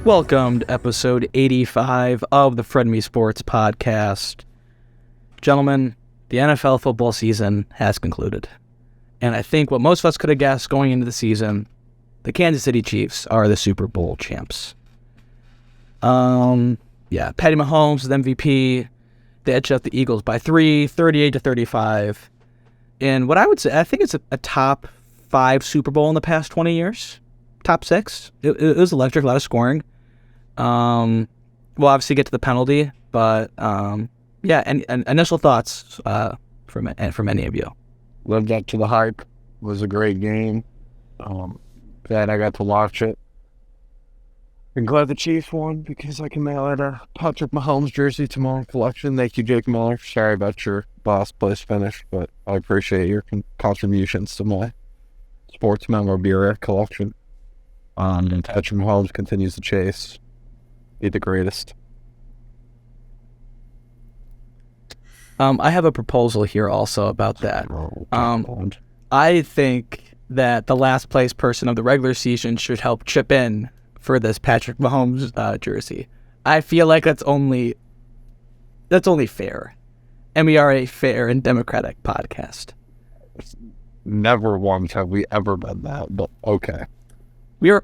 Welcome to episode 85 of the Frenemies Sports Podcast. Gentlemen, the NFL football season has concluded. And I think what most of us could have guessed going into the season, the Kansas City Chiefs are the Super Bowl champs. Patty Mahomes is MVP. They edged out the Eagles by 3, 38-35. And what I would say, I think it's a top 5 Super Bowl in the past 20 years. Top 6. It was electric, a lot of scoring. We'll obviously get to the penalty, but and initial thoughts from any of you. Lived up to the hype. It was a great game. Glad I got to watch it. And glad the Chiefs won because I can mail out a Patrick Mahomes jersey to my collection. Thank you, Jake Miller. Sorry about your last place finish, but I appreciate your contributions to my sports memorabilia collection. And Patrick Mahomes continues to chase. Be the greatest. I have a proposal here also about that. I think that the last place person of the regular season should help chip in for this Patrick Mahomes jersey. I feel like that's only fair. And we are a fair and democratic podcast. Never once have we ever been that, but okay. We are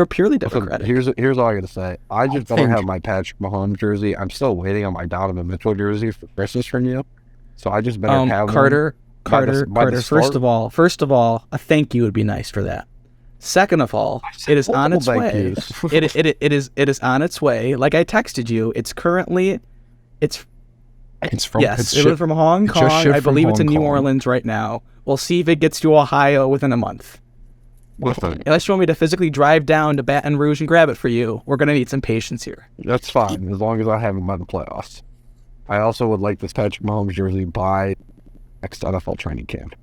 purely democratic. Here's all I gotta say. I just don't have my Patrick Mahomes jersey. I'm still waiting on my Donovan Mitchell jersey for Christmas from you. So I just better have Carter. First of all, a thank you would be nice for that. Second of all, it is on its way. It is on its way. Like I texted you, it went from Hong Kong. I believe it's in New Orleans right now. We'll see if it gets to Ohio within a month. Unless you want me to physically drive down to Baton Rouge and grab it for you, we're going to need some patience here. That's fine, as long as I have him by the playoffs. I also would like this Patrick Mahomes jersey by next NFL training camp.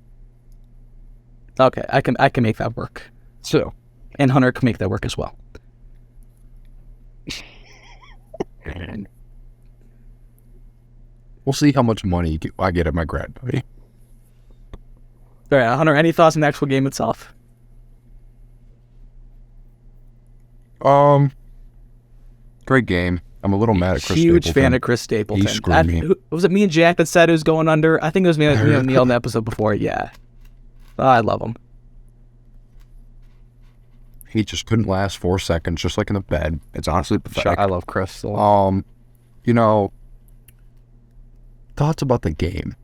Okay, I can make that work. So, and Hunter can make that work as well. We'll see how much money I get at my grad party. All right, Hunter, any thoughts on the actual game itself? Great game. I'm a little mad at Chris Huge Stapleton. fan of Chris Stapleton. He screwed me. Was it me and Jack that said it was going under? I think it was me and Neil in the episode before. Yeah. Oh, I love him. He just couldn't last 4 seconds, just like in the bed. It's honestly pathetic. I love Chris. Thoughts about the game.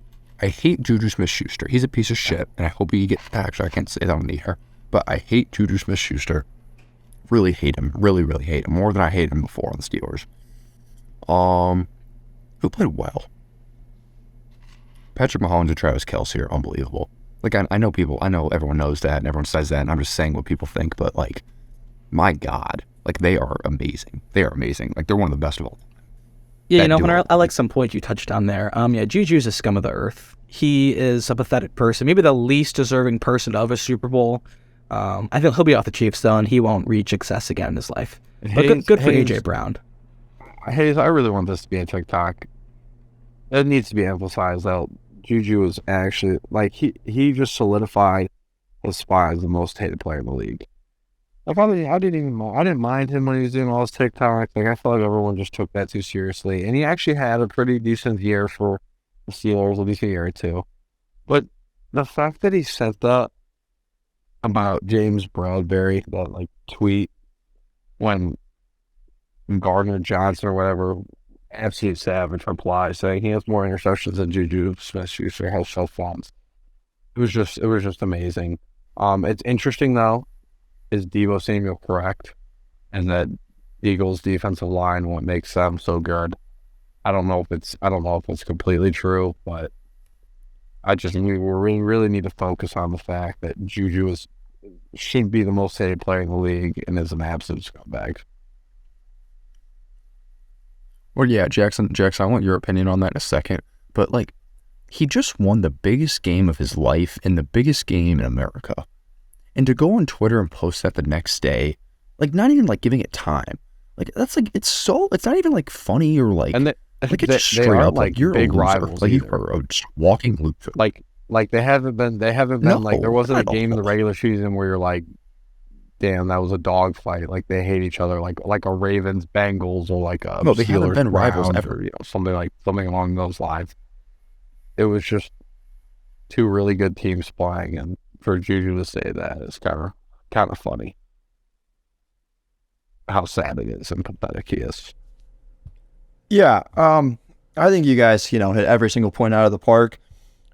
I hate Juju Smith-Schuster. He's a piece of shit, and I hope he gets... Actually, I can't say that on the air, but I hate Juju Smith-Schuster. Really hate him. Really, really hate him. More than I hated him before on the Steelers. Who played well? Patrick Mahomes and Travis Kelce are unbelievable. Like, I know everyone knows that, and everyone says that, and I'm just saying what people think, but, like, my God. Like, they are amazing. They are amazing. Like, they're one of the best of all. Yeah, Hunter, I like some point you touched on there. Juju's a scum of the earth. He is a pathetic person, maybe the least deserving person of a Super Bowl. I think he'll be off the Chiefs, though, and he won't reach success again in his life. But good for A.J. Brown. Hayes, I really want this to be a TikTok. It needs to be emphasized that Juju is actually, like, he just solidified his spot as the most hated player in the league. I didn't mind him when he was doing all his TikToks. Like, I felt like everyone just took that too seriously. And he actually had a pretty decent year for the Steelers, at least a year or two. But the fact that he said that about James Bradbury, that, like, tweet when Gardner Johnson or whatever, absolute savage reply saying he has more interceptions than Juju Smith-Schuster has cell phones. It was just amazing. It's interesting though. Is Deebo Samuel correct? And that Eagles defensive line, what makes them so good? I don't know if it's completely true, but we really need to focus on the fact that Juju should be the most hated player in the league and is an absolute scumbag. Well, yeah, Jackson, I want your opinion on that in a second. But, like, he just won the biggest game of his life and the biggest game in America. And to go on Twitter and post that the next day, like, not even, like, giving it time. Like, that's, like, it's not even, like, funny or, like, it's just straight up, like, you're big a loser. rivals. Like, you're a walking loser. Like they haven't been, No, like, there wasn't I a don't game in the know. regular season where you're like, damn, that was a dog fight. Like they hate each other, like a Ravens Bengals or like a No, they haven't Steelers been rivals Browns ever. or something along those lines. It was just two really good teams playing, and for Juju to say that is kind of funny. How sad it is and pathetic he is. Yeah, I think you guys, hit every single point out of the park.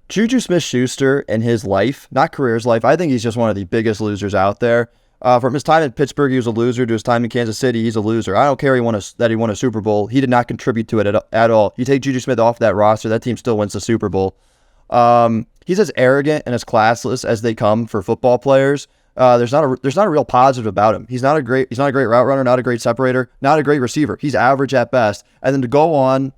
Juju Smith-Schuster in his life, not career, his life, I think he's just one of the biggest losers out there. From his time in Pittsburgh, he was a loser. To his time in Kansas City, he's a loser. I don't care that he won a Super Bowl. He did not contribute to it at all. You take Juju Smith off that roster, that team still wins the Super Bowl. He's as arrogant and as classless as they come for football players. There's not a real positive about him. He's not a great route runner, not a great separator, not a great receiver. He's average at best. And then to go on,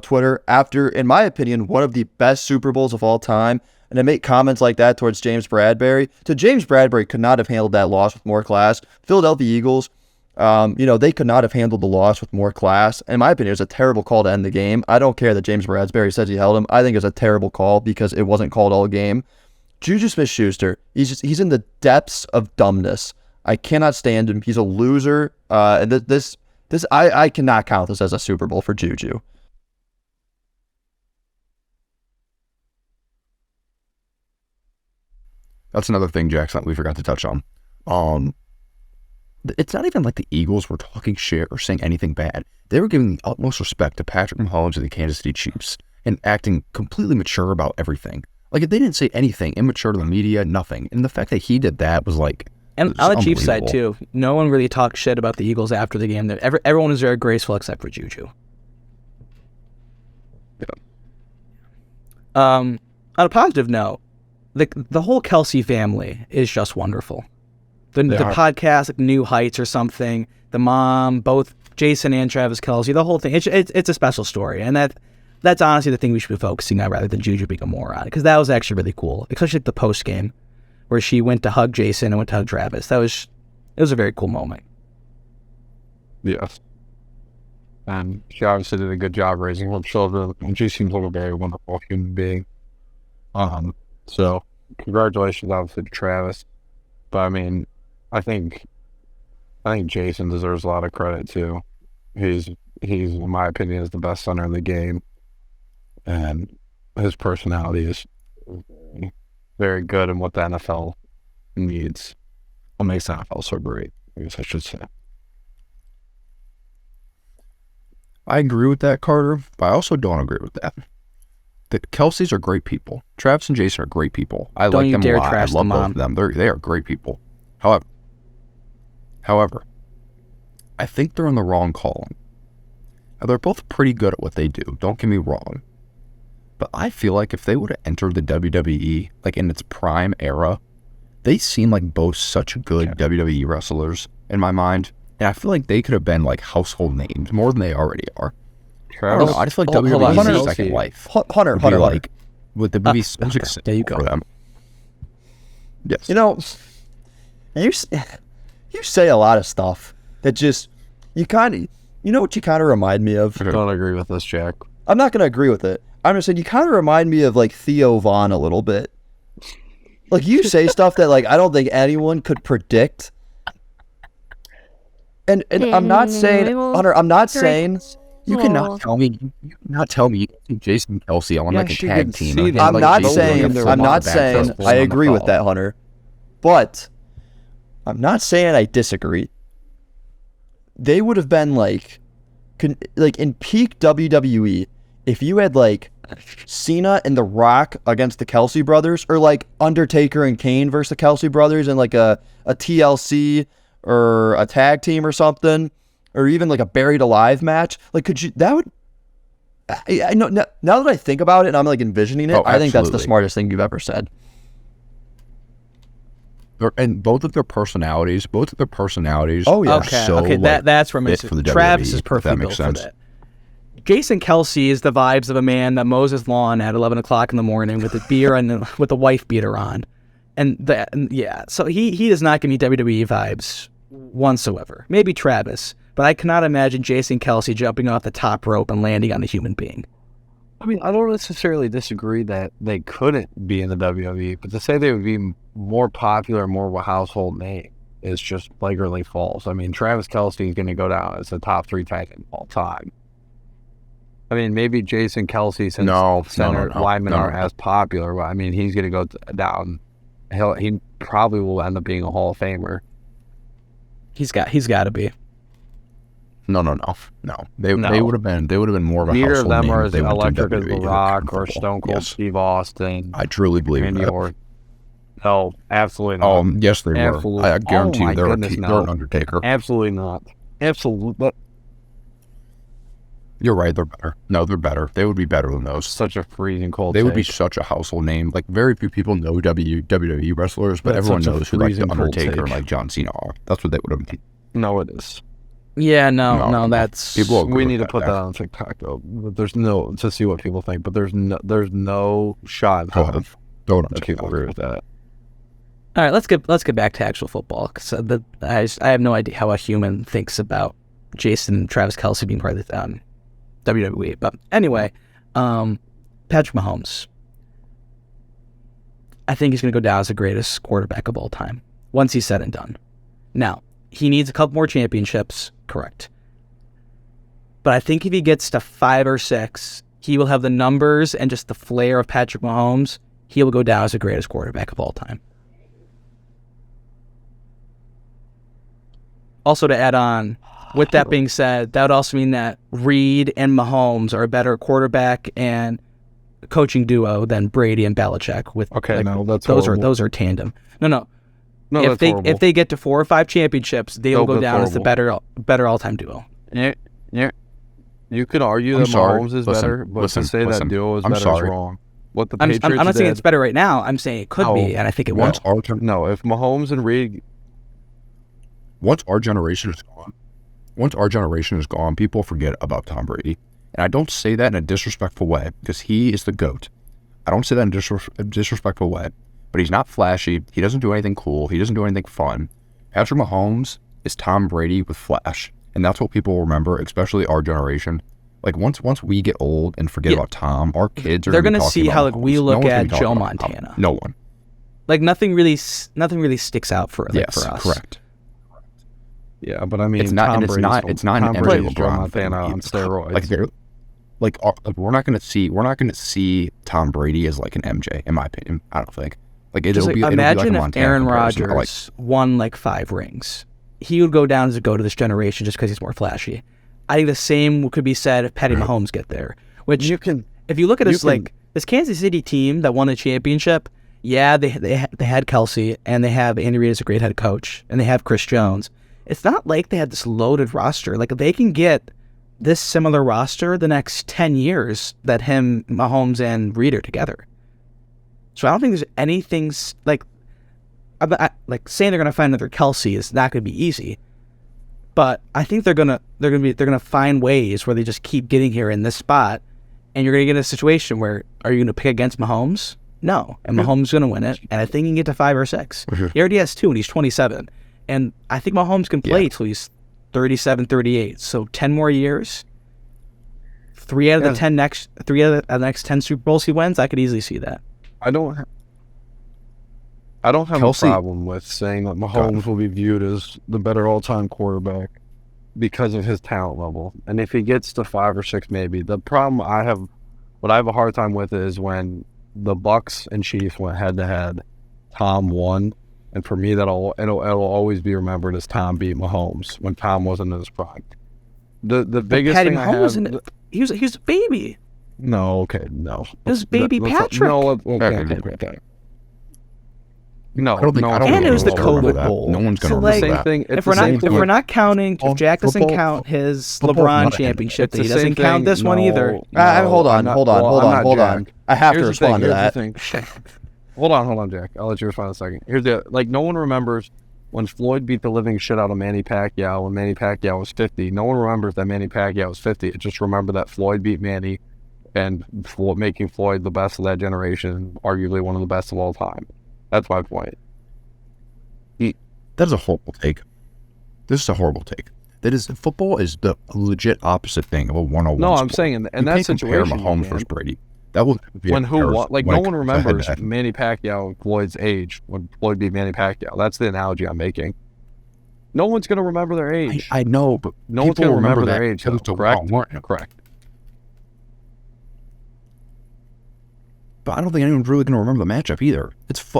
Twitter after, in my opinion, one of the best Super Bowls of all time, and to make comments like that towards James Bradbury. James Bradbury could not have handled that loss with more class. Philadelphia Eagles, they could not have handled the loss with more class. In my opinion, it was a terrible call to end the game. I don't care that James Bradbury says he held him. I think it was a terrible call because it wasn't called all game. Juju Smith-Schuster, he's in the depths of dumbness. I cannot stand him. He's a loser. And I cannot count this as a Super Bowl for Juju. That's another thing, Jackson, that we forgot to touch on. It's not even like the Eagles were talking shit or saying anything bad. They were giving the utmost respect to Patrick Mahomes and the Kansas City Chiefs and acting completely mature about everything. Like, if they didn't say anything immature to the media, nothing. And the fact that he did that was like, and on the Chiefs side too, no one really talked shit about the Eagles after the game. Everyone was very graceful except for Juju. Yeah. On a positive note, the whole Kelsey family is just wonderful. The podcast, like New Heights or something, the mom, both Jason and Travis Kelce, the whole thing. It's a special story, and that's honestly the thing we should be focusing on rather than Juju being a moron, because that was actually really cool, especially like the post game where she went to hug Jason and went to hug Travis. It was a very cool moment. Yes. And she obviously did a good job raising her children, and she seems like a very wonderful human being. So congratulations, obviously, to Travis. But I mean, I think Jason deserves a lot of credit too. He's in my opinion is the best center in the game, and his personality is very good in what the NFL needs. What makes the NFL so great, I guess I should say. I agree with that, Carter, but I also don't agree with that. The Kelceys are great people. Travis and Jason are great people. I like them a lot. I love both of them. They are great people. However, I think they're in the wrong calling. Now, they're both pretty good at what they do. Don't get me wrong. But I feel like if they would have entered the WWE, like in its prime era, they seem like both such good WWE wrestlers in my mind. And I feel like they could have been like household names more than they already are. I don't know. I just feel like WWE is their second life. Hunter. Like, with the movie there you go. for them. Yes. You say a lot of stuff that just, what you kind of remind me of? I don't agree with this, Jack. I'm not going to agree with it. I'm just saying you kind of remind me of like Theo Vaughn a little bit. Like, you say stuff that like I don't think anyone could predict. And I'm not saying, Hunter, You cannot tell me you think Jason Kelce on like a tag team. I'm not saying I agree with that, Hunter. But I'm not saying I disagree. They would have been like in peak WWE if you had like Cena and The Rock against the Kelce brothers, or like Undertaker and Kane versus the Kelce brothers in like a TLC or a tag team or something, or even like a Buried Alive match. Like, I know now that I think about it and I'm like envisioning it, I think that's the smartest thing you've ever said. And both of their personalities. Oh yeah. Okay. That's where it makes for the Travis WWE, is perfectly built for sense. that. Jason Kelce is the vibes of a man that mows his lawn at 11 o'clock in the morning with a beer and with a wife beater on, So he does not give me WWE vibes whatsoever. Maybe Travis, but I cannot imagine Jason Kelce jumping off the top rope and landing on a human being. I mean, I don't necessarily disagree that they couldn't be in the WWE, but to say they would be more popular, more of a household name, is just flagrantly false. I mean, Travis Kelce is going to go down as a top 3 tight end of all time. I mean, maybe Jason Kelce, since center linemen aren't as popular, but I mean, he's going to go down. He probably will end up being a Hall of Famer. He's got to be. No. They would have been more of a Neither household of them name are if as they went to electric as The WWE Rock or football. Stone Cold Yes. Steve Austin. I truly believe Randy that. Orton. No, absolutely not. Oh, yes, they Absolutely. were. I guarantee Oh, my you they're goodness, they're no. an Undertaker. Absolutely not. Absolutely. You're right, they're better. No, they're better. They would be better than those. Such a freezing cold. They would be take. such a household name. Like, very few people know WWE wrestlers, but That's everyone such a knows who, like, The freezing cold Undertaker and, take. like, John Cena are. That's what they would have been. No, it is. Yeah, no, that's People agree We with need to put that on TikTok though. But there's no to see what people think. But there's no shot Go ahead. Throw it on that people TikTok. agree with that. All right. Let's get back to actual football, because I have no idea how a human thinks about Jason and Travis Kelce being part of the WWE. But anyway, Patrick Mahomes. I think he's going to go down as the greatest quarterback of all time once he's said and done. Now, he needs a couple more championships, correct. But I think if he gets to 5 or 6, he will have the numbers and just the flair of Patrick Mahomes. He will go down as the greatest quarterback of all time. Also, to add on, with that being said, that would also mean that Reed and Mahomes are a better quarterback and coaching duo than Brady and Belichick. No, that's those horrible. are tandem. No. No, if that's they horrible. if they get to 4 or 5 championships, they will go that's down as the horrible. better all time duo. Yeah. You could argue I'm that sorry. Mahomes is Listen, better, but listen, to say listen. that duo is I'm better sorry. is wrong. What the I'm Patriots not saying did- it's better right now. I'm saying it could be, and I think it will. No, if Mahomes and Reed, Once our generation is gone, people forget about Tom Brady. And I don't say that in a disrespectful way, because he is the GOAT. I don't say that in a disrespectful way, but he's not flashy. He doesn't do anything cool. He doesn't do anything fun. Patrick Mahomes is Tom Brady with flash. And that's what people remember, especially our generation. Like, once we get old and forget about Tom, our kids are They're going gonna to see how, like, we look at Joe Montana. No one. Like, nothing really sticks out for Yes, for us. correct. yeah, but I mean, It's not, Tom and it's not, Brady's- it's not Tom an Brady's MJ Joe LeBron Montana thing. on steroids. Like, we're not going to see Tom Brady as like an MJ, in my opinion. I don't think. Like, Just it'll be imagine like a if Montana Aaron comparison. Rodgers won like 5 rings. He would go down as a GOAT of this generation just because he's more flashy. I think the same could be said if Patty Mahomes get there. Which, if you look at this Kansas City team that won the championship, yeah, they had Kelsey, and they have Andy Reid as a great head coach, and they have Chris Jones. It's not like they had this loaded roster. Like, they can get this similar roster the next 10 years that Mahomes and Reid are together. So I don't think there's anything like saying they're gonna find another Kelsey is not gonna be easy. But I think they're gonna find ways where they just keep getting here in this spot, and you're gonna get a situation where, are you gonna pick against Mahomes? No, and Mahomes is gonna win it, and I think he can get to 5 or 6. He already has 2, and he's 27, and I think Mahomes can play till he's 37, 38. So 10 more years, 3 out of the next 10 Super Bowls he wins, I could easily see that. I don't have Kelsey- a problem with saying that Mahomes will be viewed as the better all-time quarterback because of his talent level. And if he gets to 5 or 6, maybe. The problem what I have a hard time with is when the Bucks and Chiefs went head-to-head, Tom won. And for me, it'll always be remembered as Tom beat Mahomes when Tom wasn't in his prime. The biggest Patty thing I Mahomes have... he was a baby. No, okay, no. It was baby Patrick. No, Okay. No, I don't think. no, I don't And think it was the anyone's gonna remember COVID that. Bowl. No one's going So, to like, remember same that. thing. If It's we're the not same if thing we're with- not counting, if Jack doesn't football- count his football's LeBron not a- championship, It's that he the doesn't same count thing. this one No, either. Hold on. I'm not Jack. I have to Here's the thing, respond to that. here's the thing. Hold on, Jack. I'll let you respond in a second. Here's no one remembers when Floyd beat the living shit out of Manny Pacquiao when Manny Pacquiao was 50. No one remembers that Manny Pacquiao was 50. It just remember that Floyd beat Manny and making Floyd the best of that generation, arguably one of the best of all time. That's my point. That is a horrible take. This is a horrible take. Football is the legit opposite thing of a one-on-one. No, I'm sport. saying in You that can't situation, compare Mahomes you can. versus Brady. That will be a When who comparison won? Like, when no it one comes to remembers head-to-head. Manny Pacquiao and Floyd's age when Floyd beat Manny Pacquiao. That's the analogy I'm making. No one's going to remember their age. I know, but No one's people going to remember their that age. because Though, of correct? Martin. Correct. But I don't think anyone's really going to remember the matchup either. It's it's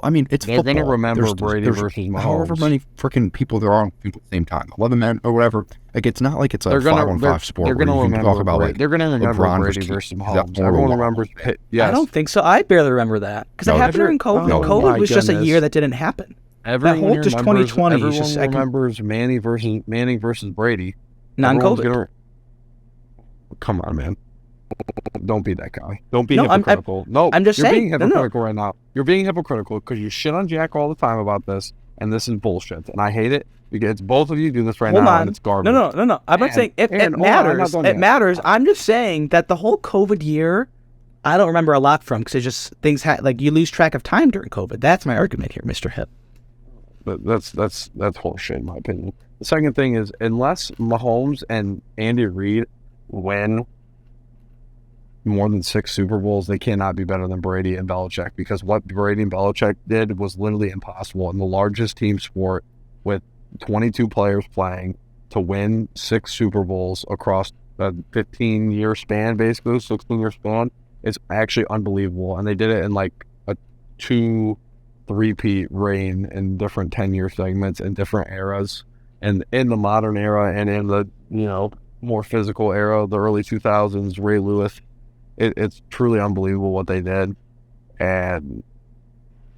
They're football. going to remember There's Brady versus Mahomes. however many freaking people there are at the same time, 11 men or whatever. Like, it's not like it's a 5-on-5 sport. They're going to remember. Talk about they're going to remember LeBron Brady versus versus Keith. Mahomes. Or Everyone LeBron. remembers. Yes. I don't think so. I barely remember that because it happened during COVID. No, COVID my was just a goodness. year that didn't happen. Everyone whole just 2020 is Everyone just- I can- remembers Manning versus Brady. Non-COVID. Come on, man. Don't be that guy. Don't be No, hypocritical. I'm just you're saying. being hypocritical right now. You're being hypocritical because you shit on Jack all the time about this, and this is bullshit. And I hate it because it's both of you do this right Hold now, on. and it's garbage. No. I'm not saying it Aaron, hold on, I'm matters. not done It yet. matters. I'm just saying that the whole COVID year, I don't remember a lot from because it's just things like you lose track of time during COVID. That's my argument here, Mr. Hip. But that's horseshit in my opinion. The second thing is, unless Mahomes and Andy Reid win more than 6 Super Bowls, they cannot be better than Brady and Belichick, because what Brady and Belichick did was literally impossible in the largest team sport with 22 players playing to win 6 Super Bowls across a 15-year span, basically 16-year span. It's actually unbelievable, and they did it in like a 2-3-peat reign in different 10-year segments in different eras, and in the modern era and in the more physical era, the early 2000s, Ray Lewis. It's truly unbelievable what they did, and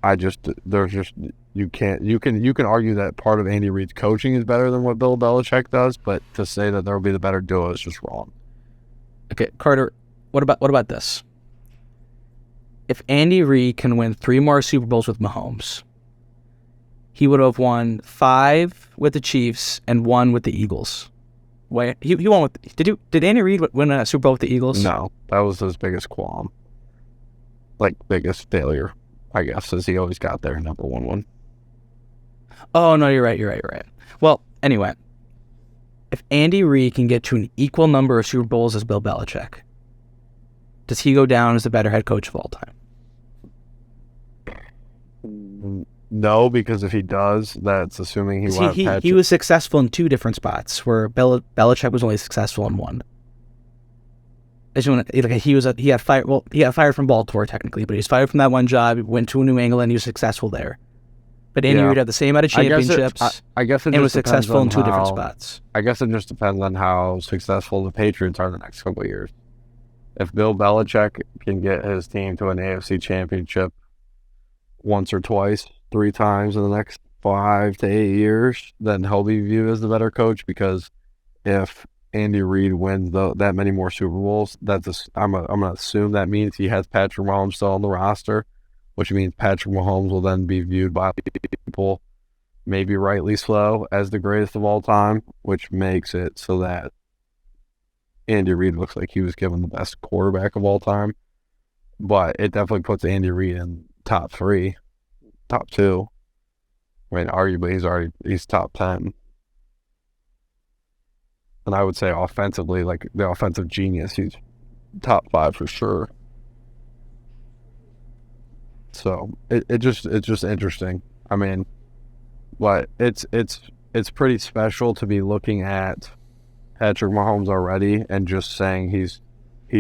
you can argue that part of Andy Reid's coaching is better than what Bill Belichick does, but to say that there will be the better duo is just wrong. Okay, Carter, what about this? If Andy Reid can win 3 more Super Bowls with Mahomes, he would have won 5 with the Chiefs and 1 with the Eagles. Wait, he won with. Did Andy Reid win a Super Bowl with the Eagles? No, that was his biggest qualm, like biggest failure, I guess, as he always got there, number one. Oh no, you're right. Well, anyway, if Andy Reid can get to an equal number of Super Bowls as Bill Belichick, does he go down as the better head coach of all time? No, because if he does, that's assuming he won't have he was successful in 2 different spots, where Belichick was only successful in 1. He got fired. Well, he got fired from Baltimore technically, but he was fired from that one job. He went to New England. He was successful there. But Andy Reid had the same amount of championships. I guess it and just was successful in depends 2 on different how- spots. I guess it just depends on how successful the Patriots are the next couple of years. If Bill Belichick can get his team to an AFC championship once or twice, 3 times in the next 5 to 8 years, then he'll be viewed as the better coach, because if Andy Reid wins that many more Super Bowls, I'm going to assume that means he has Patrick Mahomes still on the roster, which means Patrick Mahomes will then be viewed by people, maybe rightly so, as the greatest of all time, which makes it so that Andy Reid looks like he was given the best quarterback of all time. But it definitely puts Andy Reid in top 3, top 2. I mean, arguably he's top 10. And I would say offensively, like the offensive genius, he's top 5 for sure. So it's just interesting. I mean, but it's pretty special to be looking at Patrick Mahomes already and just saying he's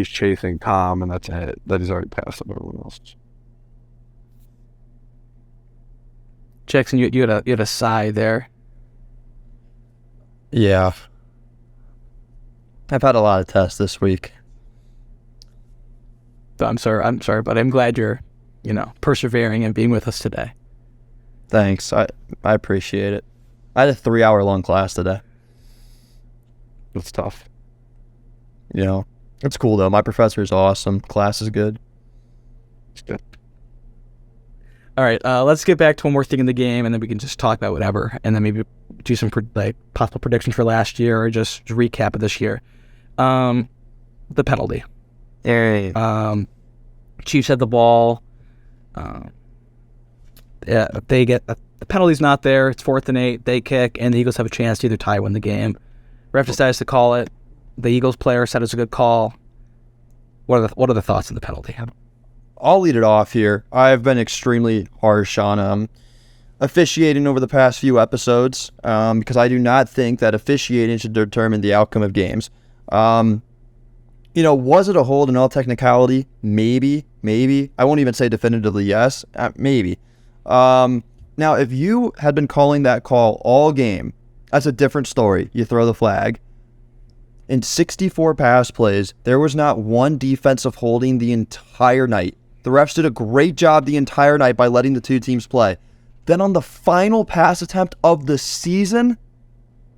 chasing Tom, and that's it, that he's already passed up everyone else. Jackson, you had a sigh there. Yeah. I've had a lot of tests this week. I'm sorry, but I'm glad you're, persevering and being with us today. Thanks. I appreciate it. I had a 3-hour-long class today. It's tough. It's cool though. My professor is awesome. Class is good. It's good. All right, let's get back to one more thing in the game, and then we can just talk about whatever, and then maybe do some possible predictions for last year, or just recap of this year. The penalty. Hey. Chiefs had the ball. They get the penalty's not there. It's 4th and 8. They kick, and the Eagles have a chance to either tie or win the game. Ref decides to call it. The Eagles player said it's a good call. What are the thoughts on the penalty? I'll lead it off here. I've been extremely harsh on officiating over the past few episodes, because I do not think that officiating should determine the outcome of games. Was it a hold in all technicality? Maybe. I won't even say definitively yes. Maybe. Now, if you had been calling that call all game, that's a different story. You throw the flag. In 64 pass plays, there was not one defensive holding the entire night. The refs did a great job the entire night by letting the two teams play. Then on the final pass attempt of the season,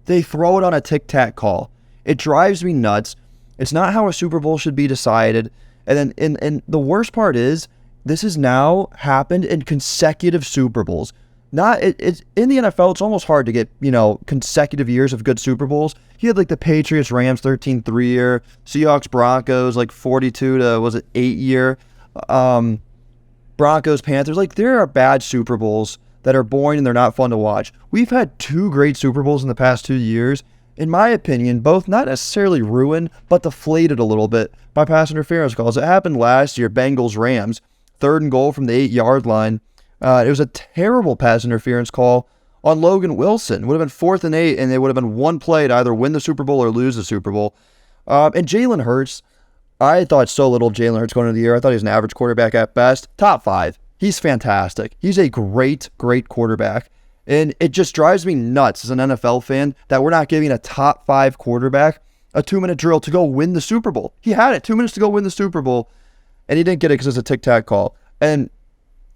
they throw it on a tic-tac call. It drives me nuts. It's not how a Super Bowl should be decided. And then and the worst part is, this has now happened in consecutive Super Bowls. It's in the NFL, it's almost hard to get, consecutive years of good Super Bowls. You had like the Patriots, Rams 13-3 year, Seahawks, Broncos like 42 to 8 year, Broncos, Panthers. Like, there are bad Super Bowls that are boring and they're not fun to watch. We've had 2 great Super Bowls in the past 2 years. In my opinion, both not necessarily ruined, but deflated a little bit by pass interference calls. It happened last year, Bengals-Rams, 3rd and goal from the 8-yard line. It was a terrible pass interference call on Logan Wilson. It would have been 4th and 8, and they would have been one play to either win the Super Bowl or lose the Super Bowl. And Jalen Hurts, I thought so little of Jalen Hurts going into the year. I thought he was an average quarterback at best. Top 5. He's fantastic. He's a great, great quarterback. And it just drives me nuts as an NFL fan that we're not giving a top 5 quarterback a 2-minute drill to go win the Super Bowl. He had it, 2 minutes to go win the Super Bowl, and he didn't get it because it's a tic-tac call. And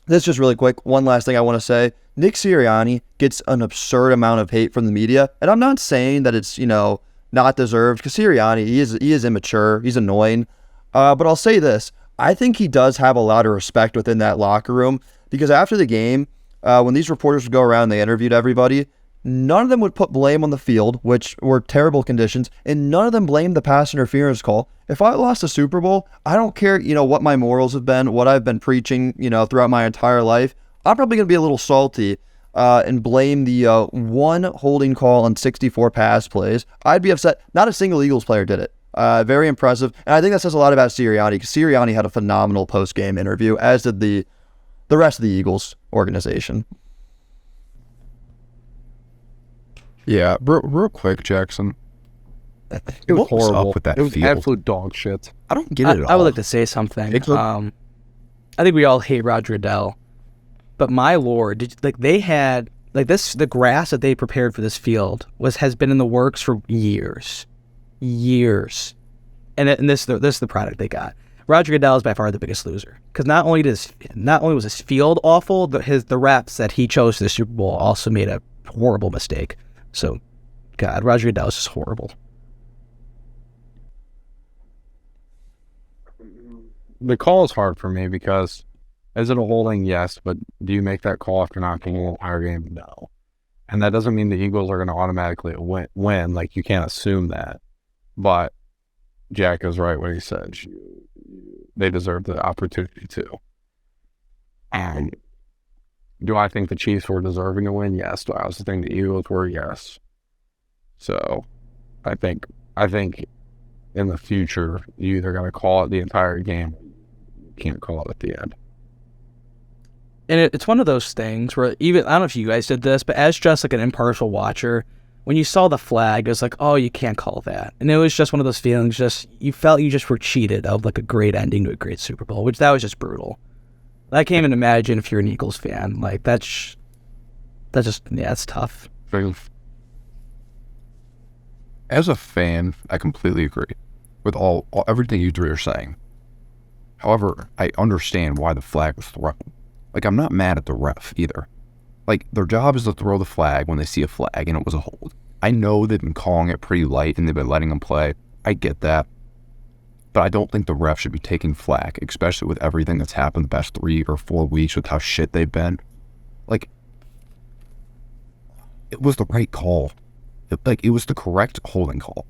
this just really quick, one last thing I want to say. Nick Sirianni gets an absurd amount of hate from the media, and I'm not saying that it's, not deserved, because Sirianni, he is immature, he's annoying. But I'll say this, I think he does have a lot of respect within that locker room, because after the game, when these reporters would go around and they interviewed everybody, none of them would put blame on the field, which were terrible conditions, and none of them blamed the pass interference call. If I lost a Super Bowl, I don't care, what my morals have been, what I've been preaching, throughout my entire life. I'm probably going to be a little salty and blame the one holding call on 64 pass plays. I'd be upset. Not a single Eagles player did it. Very impressive. And I think that says a lot about Sirianni, because Sirianni had a phenomenal post-game interview, as did the rest of the Eagles organization. Yeah, real quick, Jackson. It was What was horrible. up with that It was field? absolute dog shit. I don't get it at all. I would like to say something. I think we all hate Roger Goodell, but my lord, the grass that they prepared for this field has been in the works for years, and this is the product they got. Roger Goodell is by far the biggest loser, because not only was his field awful, the refs that he chose for the Super Bowl also made a horrible mistake. So, God, Roger Goodell is just horrible. The call is hard for me because, is it a holding? Yes, but do you make that call after not being the entire game? No. And that doesn't mean the Eagles are going to automatically win. Like, you can't assume that. But Jack is right when he said they deserve the opportunity to. And do I think the Chiefs were deserving to win? Yes. Do I also think the Eagles were? Yes. So, I think in the future, you either got to call it the entire game, you can't call it at the end. And it's one of those things where, even, I don't know if you guys did this, but as just like an impartial watcher, when you saw the flag, it was like, oh, you can't call that. And it was just one of those feelings, you felt you just were cheated of like a great ending to a great Super Bowl, which that was just brutal. I can't even imagine if you're an Eagles fan. Like, that's tough. As a fan, I completely agree with everything you three are saying. However, I understand why the flag was thrown. Like, I'm not mad at the ref either. Like, their job is to throw the flag when they see a flag, and it was a hold. I know they've been calling it pretty light, and they've been letting them play. I get that. But I don't think the ref should be taking flack, especially with everything that's happened the past 3 or 4 weeks with how shit they've been. Like, it was the right call. It was the correct holding call.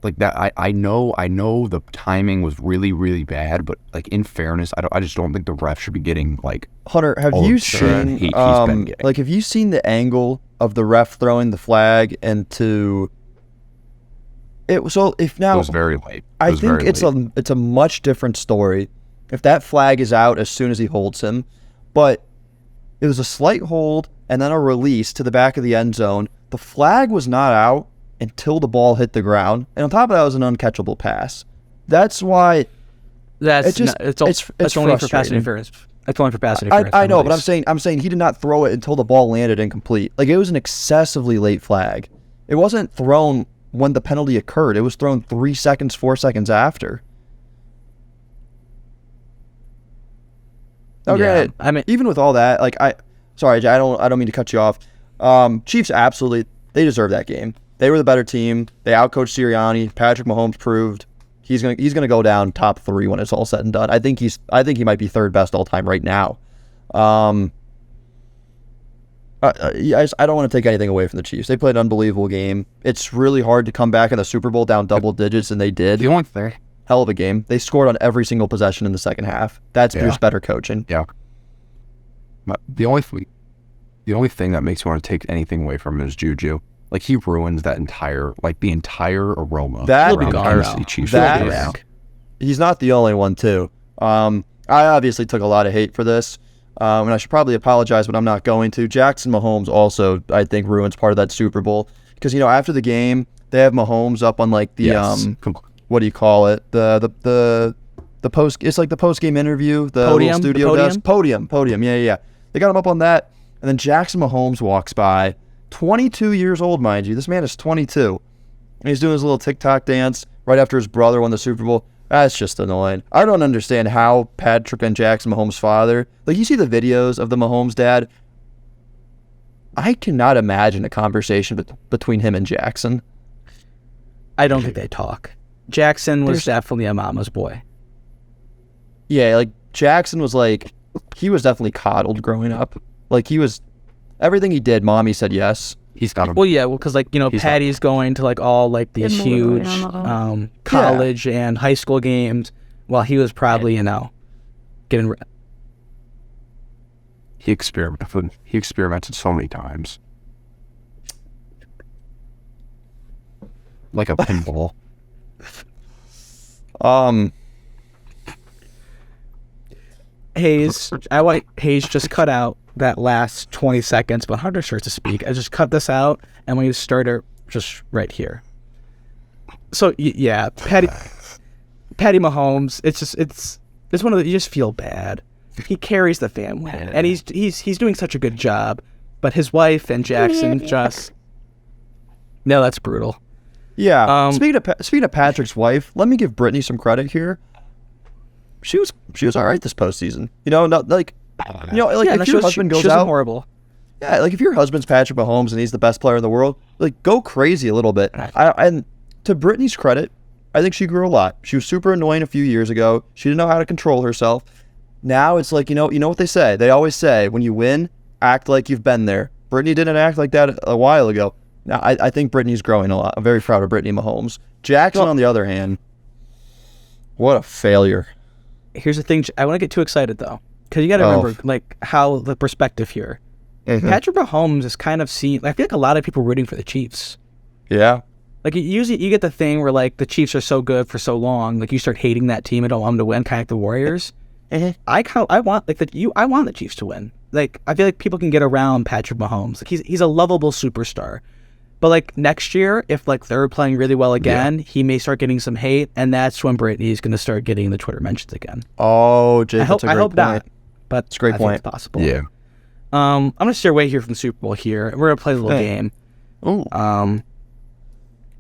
Like, that, I know the timing was really, really bad, but, like, in fairness, I just don't think the ref should be getting, like, Hunter, have you seen the angle of the ref throwing the flag into it? So if now it was very late. I think it's a much different story if that flag is out as soon as he holds him, but it was a slight hold, and then a release to the back of the end zone. The flag was not out until the ball hit the ground, and on top of that, it was an uncatchable pass. That's why That's it's only for pass frustrating. interference. It's only for pass interference. I know, but I'm saying he did not throw it until the ball landed incomplete. Like, it was an excessively late flag. It wasn't thrown when the penalty occurred. It was thrown 3 seconds, 4 seconds after. Okay, Yeah, I mean, even with all that, like, sorry, Jay, I don't mean to cut you off. Chiefs absolutely, they deserve that game. They were the better team. They outcoached Sirianni. Patrick Mahomes proved he's gonna go down top 3 when it's all said and done. I think he might be third best all time right now. I don't want to take anything away from the Chiefs. They played an unbelievable game. It's really hard to come back in the Super Bowl down double digits, and they did. The only thing, Hell of a game. They scored on every single possession in the second half. That's just better coaching. yeah. But the only thing that makes me want to take anything away from him is Juju. Like, he ruins the entire aroma. That- He'll be around gone Kansas now. City Chiefs. That- He'll be fans. back. He's not the only one, too. I obviously took a lot of hate for this, and I should probably apologize, but I'm not going to. Jackson Mahomes also, I think, ruins part of that Super Bowl because, after the game, they have Mahomes up on like the Yes. what do you call it? The post. It's like the post game interview. The Podium? little The studio podium? desk. Podium. Yeah. They got him up on that, and then Jackson Mahomes walks by. 22 years old, mind you. This man is 22. And he's doing his little TikTok dance right after his brother won the Super Bowl. That's just annoying. I don't understand how Patrick and Jackson Mahomes' father, like, you see the videos of the Mahomes dad. I cannot imagine a conversation between him and Jackson. I don't think they talk. Jackson was definitely a mama's boy. Yeah, like, Jackson was like, he was definitely coddled growing up. Like, he was, everything he did, mommy said yes. He's got him. Well, yeah, because He's Patty's going to like all like these huge college and high school games, while he was probably getting. He experimented so many times. Like a pinball. Hayes, I want Hayes just cut out that last 20 seconds, but Hunter starts to speak. I just cut this out, and we start it just right here. So yeah, Patty Mahomes. It's one of the, you just feel bad. He carries the family, and he's doing such a good job. But his wife and Jackson just that's brutal. Yeah. Speaking of Patrick's wife, let me give Brittany some credit here. She was all right this postseason. If your husband goes she wasn't out, horrible. yeah, like if your husband's Patrick Mahomes and he's the best player in the world, like, go crazy a little bit. And to Brittany's credit, I think she grew a lot. She was super annoying a few years ago. She didn't know how to control herself. Now it's like, you know what they say. They always say, when you win, act like you've been there. Brittany didn't act like that a while ago. Now, I think Brittany's growing a lot. I'm very proud of Brittany Mahomes. Jackson, on the other hand, what a failure. Here's the thing. I want to get too excited, though, because you got to remember, like, how the perspective here. Mm-hmm. Patrick Mahomes is kind of seen. I feel like a lot of people rooting for the Chiefs. Yeah. Like, usually you get the thing where, like, the Chiefs are so good for so long, like, you start hating that team and don't want them to win, kind of like the Warriors. Mm-hmm. I want the Chiefs to win. Like, I feel like people can get around Patrick Mahomes. Like, he's a lovable superstar. But, like, next year, if, like, they're playing really well again, he may start getting some hate, and that's when Brittany's going to start getting the Twitter mentions again. Oh, Jake, that's a great I hope point. not, but It's a great I think point. it's possible. Yeah. I'm going to steer away here from the Super Bowl here. We're going to play a little game. Ooh.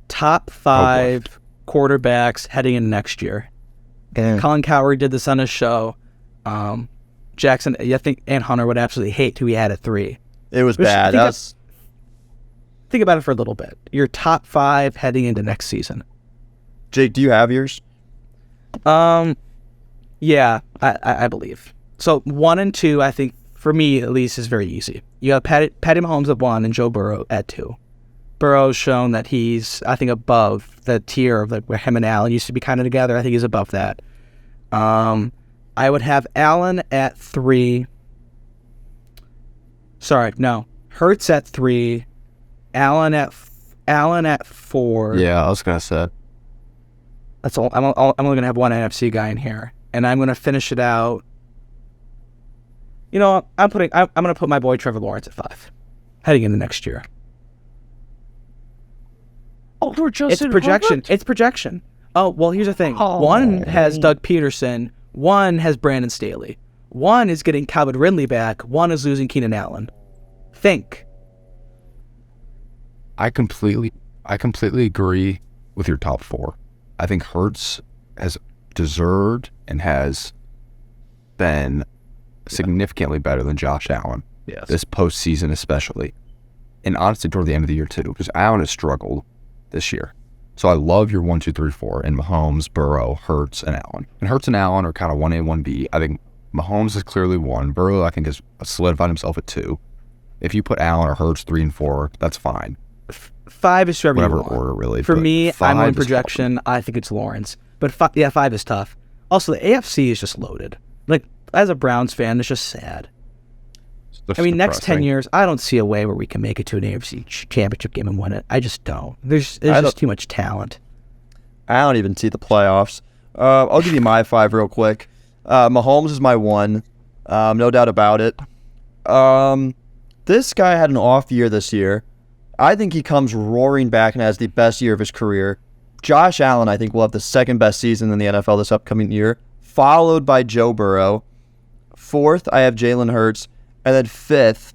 Top 5 quarterbacks heading into next year. Colin Cowherd did this on his show. Jackson, I think, and Hunter would absolutely hate who he had at 3. It was bad. Think about it for a little bit. Your top 5 heading into next season. Jake, do you have yours? Yeah, I believe. So 1 and 2, I think, for me at least, is very easy. You have Patty Mahomes at 1 and Joe Burrow at 2. Burrow's shown that he's, I think, above the tier of, like, where him and Allen used to be kind of together. I think he's above that. I would have Allen at 3. Sorry, no. Hurts at 3. Allen at 4. Yeah, I was gonna say. That's all. I'm only gonna have one NFC guy in here, and I'm gonna finish it out. I'm gonna put my boy Trevor Lawrence at 5. heading into next year. Over Justin It's projection. Herbert? It's projection. Oh, well, here's the thing. Oh. One has Doug Peterson. One has Brandon Staley. One is getting Calvin Ridley back. One is losing Keenan Allen. Think. I completely agree with your top four. I think Hurts has deserved and has been significantly better than Josh Allen this postseason, especially. And honestly, toward the end of the year, too, because Allen has struggled this year. So I love your 1, 2, 3, 4 in Mahomes, Burrow, Hurts, and Allen. And Hurts and Allen are kind of 1A, 1B. I think Mahomes is clearly 1. Burrow, I think, has solidified himself at 2. If you put Allen or Hurts 3 and 4, that's fine. 5 is whatever Whatever you want. order, really. For but me, I'm 5 on is projection. I think it's Lawrence. But 5 is tough. Also, the AFC is just loaded. Like, as a Browns fan, it's just sad. That's I mean, next 10 depressing. years, I don't see a way where we can make it to an AFC championship game and win it. I just don't. There's just too much talent. I don't even see the playoffs. I'll give you my 5 real quick. Mahomes is my 1. No doubt about it. This guy had an off year this year. I think he comes roaring back and has the best year of his career. Josh Allen, I think, will have the second best season in the NFL this upcoming year, followed by Joe Burrow. 4th, I have Jalen Hurts. And then 5th,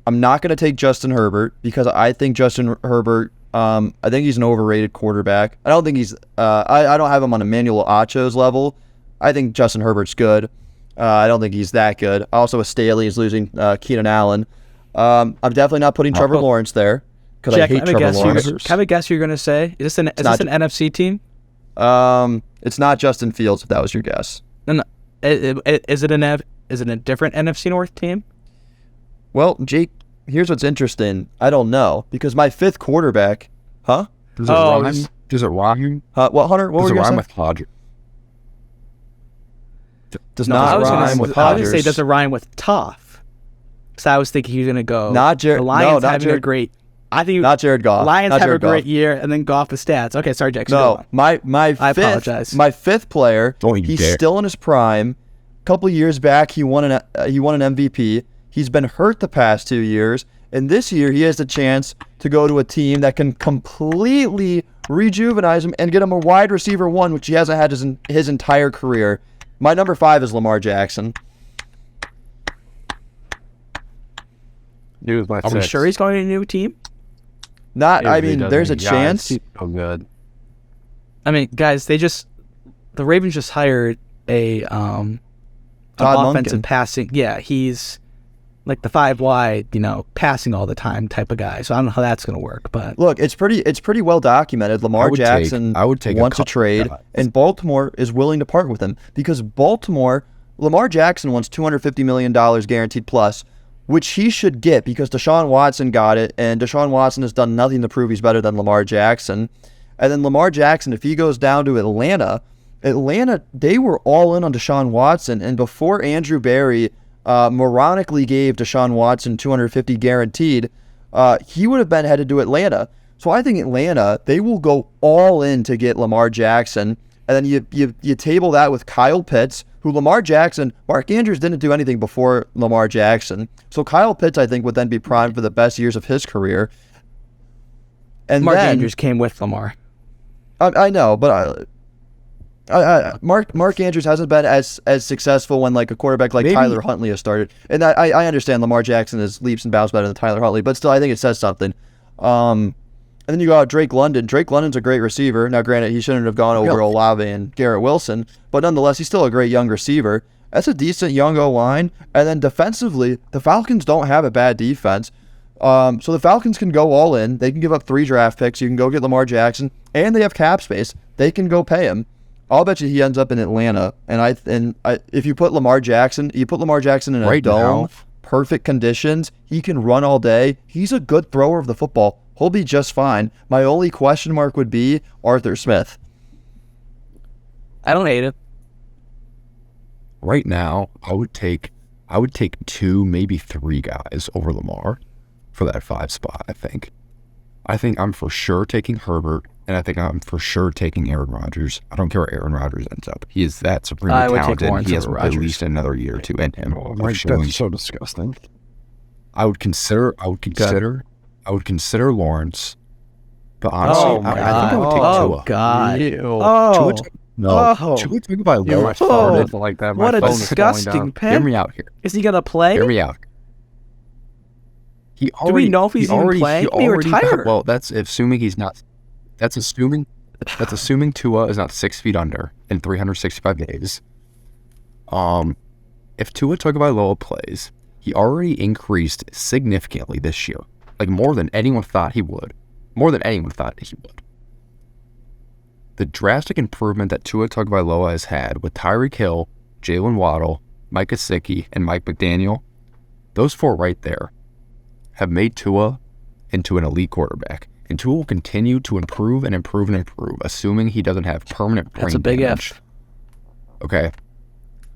I'm not going to take Justin Herbert because I think Justin Herbert, I think he's an overrated quarterback. I don't think he's, I don't have him on Emmanuel Acho's level. I think Justin Herbert's good. I don't think he's that good. Also, with Staley is losing Keenan Allen. I'm definitely not putting Trevor Lawrence there because I hate Trevor Lawrence. Can I have a guess who you're going to say? Is this an NFC team? It's not Justin Fields, if that was your guess. No. Is it a different NFC North team? Well, Jake, here's what's interesting. I don't know because my 5th quarterback, huh? Does it rhyme? Does it rhyme? What, Hunter? What Does were it you rhyme going to with Hodger? Does I not was rhyme gonna, with I was going to Hodgers. say, does it rhyme with Toff? Because I was thinking he was going to go. Not Jared. The Lions No, not having Jared. a great. I think Not Jared Goff. Lions not have Jared a great Goff. year, and then Goff the stats. Okay, sorry, Jackson. go No, on. my I fifth. apologize. My 5th player. Don't you He's dare. still in his prime. A couple years back, he won an MVP. He's been hurt the past 2 years, and this year he has the chance to go to a team that can completely rejuvenize him and get him a wide receiver 1, which he hasn't had his entire career. My number 5 is Lamar Jackson. He was my Are we 6th. sure he's going to a new team? Not. I If he mean, doesn't, there's a guys, chance. he's so good. I mean, guys, the Ravens just hired an Todd offensive Monken. passing. Yeah, he's like the 5 wide, passing all the time type of guy. So I don't know how that's going to work, but Look, it's pretty well documented. Lamar Jackson I would take wants a trade, and Baltimore is willing to part with him because Lamar Jackson wants $250 million guaranteed plus, which he should get because Deshaun Watson got it, and Deshaun Watson has done nothing to prove he's better than Lamar Jackson. And then Lamar Jackson, if he goes down to Atlanta, they were all in on Deshaun Watson, and before Andrew Berry moronically gave Deshaun Watson $250 guaranteed, he would have been headed to Atlanta. So I think Atlanta, they will go all in to get Lamar Jackson, and then you table that with Kyle Pitts, who Mark Andrews didn't do anything before Lamar Jackson. So Kyle Pitts, I think, would then be primed for the best years of his career. And Mark then, Andrews came with Lamar. I know, but Mark Andrews hasn't been as successful when like a quarterback like Tyler Huntley has started. And I understand Lamar Jackson is leaps and bounds better than Tyler Huntley, but still I think it says something. And then you got Drake London. Drake London's a great receiver. Now, granted, he shouldn't have gone over Olave and Garrett Wilson, but nonetheless, he's still a great young receiver. That's a decent young O-line. And then defensively, the Falcons don't have a bad defense. So the Falcons can go all in. They can give up 3 draft picks. You can go get Lamar Jackson, and they have cap space. They can go pay him. I'll bet you he ends up in Atlanta. And if you put Lamar Jackson, in a dome, perfect conditions. He can run all day. He's a good thrower of the football. He'll be just fine. My only question mark would be Arthur Smith. I don't hate it. Right now, I would take 2, maybe 3 guys over Lamar for that 5 spot, I think. I'm for sure taking Herbert, and I think I'm for sure taking Aaron Rodgers. I don't care where Aaron Rodgers ends up. He is that supremely I would take talented. Lawrence He has over at Rodgers. least another year or 2 in him. Oh, that's so disgusting. I would consider Lawrence, but honestly, I think I would take Oh Tua. God! Ew. Oh, No, Oh. Tua Tagovailoa. You my phone doesn't like that. My what a phone is falling disgusting down. pick! Hear me out here. Is he gonna play? Hear me out. Do we know if he's even playing? He retired. Well, that's assuming he's not. That's assuming Tua is not 6 feet under in 365 days. If Tua Tagovailoa plays, he already increased significantly this year, like more than anyone thought he would. The drastic improvement that Tua Tagovailoa has had with Tyreek Hill, Jalen Waddle, Mike Gesicki, and Mike McDaniel, those 4 right there have made Tua into an elite quarterback. And Tua will continue to improve and improve and improve, assuming he doesn't have permanent brain That's a big damage. F. Okay.